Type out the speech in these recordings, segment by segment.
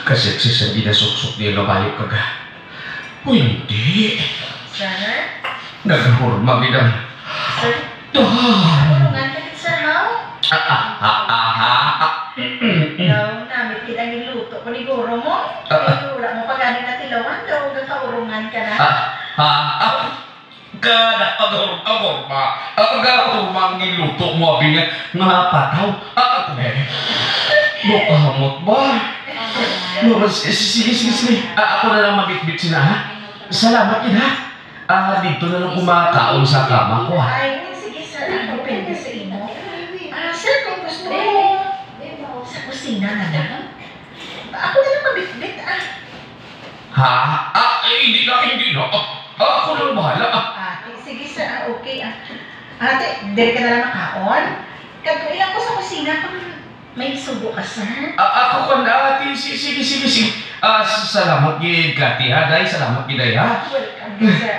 Kasi sa dinasuksok niya na balik ka ka. O hindi. Sir? Nagahurma kita. Sir? Tulungan ka din, sir, no? Daw, namit kita niluto ko ni Guro mo. Kaya wala mo pagaling na tilawan. Daw, gagkaurungan ka na. Kada agurma. Agurma ang niluto mo. Abi nga, nga pataw. Bukamot ba? Sige. Ako na lang mabitbit sila, ha? Salamat yun, ha? Dito na lang kumakaon sa kama ko, ha? Ay, sige, sir. Ano pwede sa imo? Sir, kung gusto mo, sa kusina na lang. Ako na lang mabitbit, Ha? Hindi na. Ako lang bahala, Sige, sir. Okay, Ate, dali ka na lang makaon. Kagailan ko sa kusina kung may subo ka, sir. Ako ko na, ate. Sige. Salamat gid, Kati, ha? Day, salamat gid, day, ha? Welcome, sir.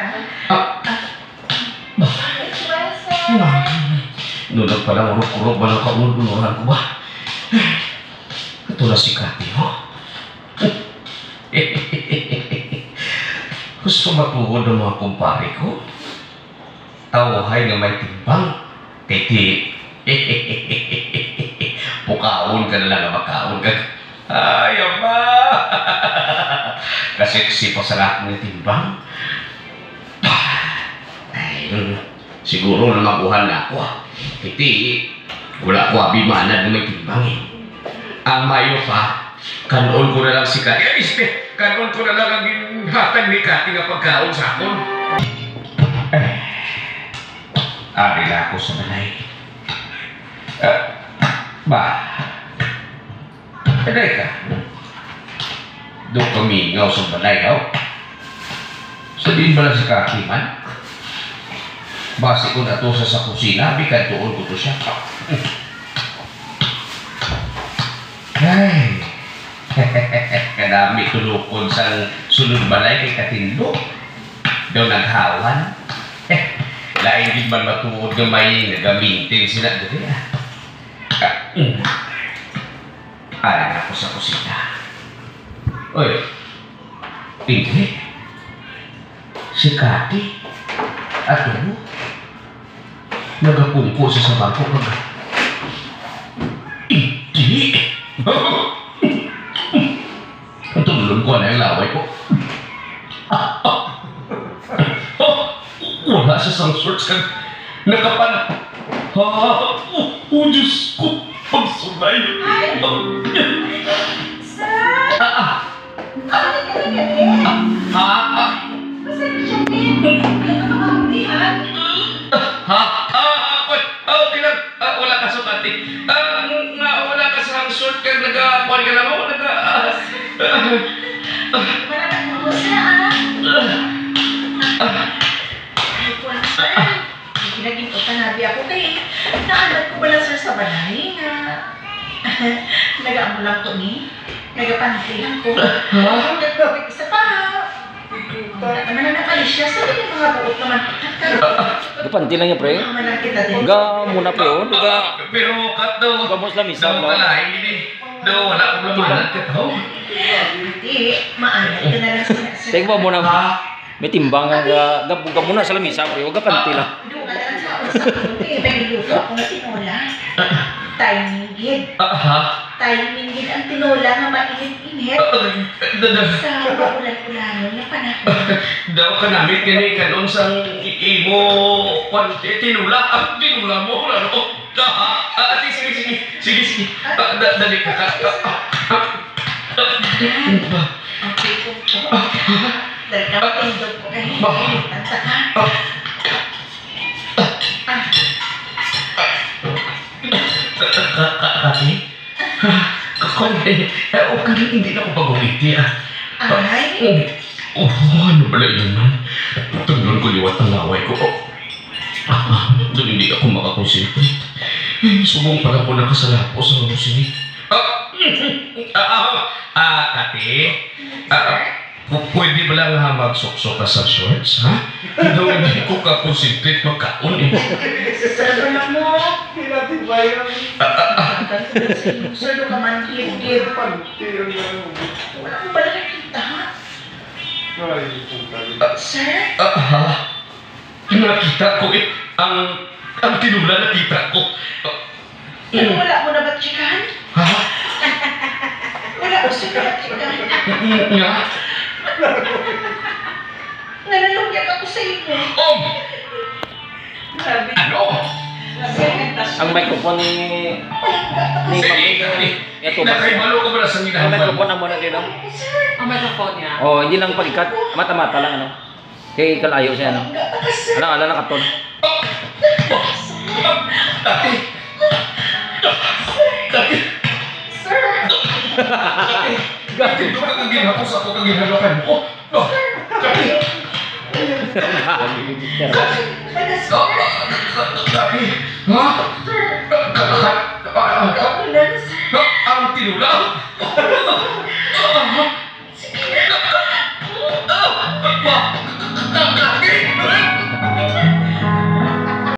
Well, sir. Nunod pa lang, urok-urok ba lang kaunod-unuran ko ba? Ito na si Kati, ho? Gusto matuhod ng mga kumpare ko? Tawhay na may timbang. Titi. Pukaon ka na lang, makaon ka. Ay, ama! Kasi pa sa lahat ng timbang. Ay, siguro na mabuhan na ako. Titi, wala ko abimanad na may timbang, Ang mayo pa, kanon ko na lang si Kati. Kanon ko na lang ang ginhatag ni Kati nga pagkaon sa akon. Ari na ako sa balay. Taday ka. Doon kamingaw sa balay, Sabihin ba lang si Kati man? Basi ko na to sa kusina, bikan tuon ko to siya. Ay, kadami tulukon sa sunod balay kay Katindo. Daw naghawan. Lain din man matuod na may nagamintin sila dali, Alam ako sa kusina. Oy, hindi. Si Kati, ato mo, nagapungko sa bangko ka. Hindi. Tulong ko na yung laway ko. Wala sa isang sorts kang nakapan. Diyos ko, pagsunay. Sir! Bakit ka na gabi? Basta na siya din. Ano ka mahurihan? Okay lang. Wala ka sa Kati. Wala ka sa short kang nag-apuan ka lang ako. Maraming mo, sir, Naging utanabi ako kay naalat ko pala, sir, sa balay nga nag-amo lang ko ni nagapantihan ko. Nagpapit isa pa. Wala naman na nakalis siya. Sabi niya mga buot naman. Gapanti lang niya, pre. Ga muna, pre, Pero kat daw. Gamos lang isa, daw wala, hindi. Daw wala akong lamanan ka daw. Hindi, maalat ka na lang sila, sir. Tingnan mo muna. May timbang nga gabog muna sa lamisa, pre. Huwag gapanti lang. Doon ka na lang sa usap. May luto ako na tinola. Timing gid. Timing gid ang tinola nga mainit-init. Sa ulan-ulan na panahon. Daw ka namin kini kanon sang imo tinula mo lalo. Sige. Dali ka. Okay po. Dahil kapatindog ko kayo. Tanta ka. Kati? Okay, hindi na ako pag-uwiti, Ay? Ano pala yun, man? Tanggal ko liwat ang laway ko. Doon hindi ako makakonsentrate. Subong pala ko nakasalapo sa lusini. Kati? Pwede ba lang magsuksok ka sa shorts, ha? Hindi ko ka-concentrate magkaon, Sasarado lang mo. Pinatibay ang Pagkan ko na sa inyo, sir, do ka man gid. Wala ko pala nakita. Sir? Nakita ko ang tinula nakita ko. Wala mo na ba chikahan? Ha? Wala ko sir na chikahan. Nga? Nanalungyak ako sa inyo. Grabe. Ano? Ang microphone ni Ito ba? Nakaibalo ka ba na sa Ang minahan? microphone na muna din, no? Sir, Ang microphone niya. Oh, hindi lang pag-ikat. Mata-mata lang, ano? Kaya kalayo siya, ano? bangga ka sir. Ala nakaton. Dati! Dati! Sir! Dati! Ito ka kang ginhapos ako kang ginhalokan mo. Dati! Wala sir. Dati! Ha? Wala na sir. Ang tinula! Sige na.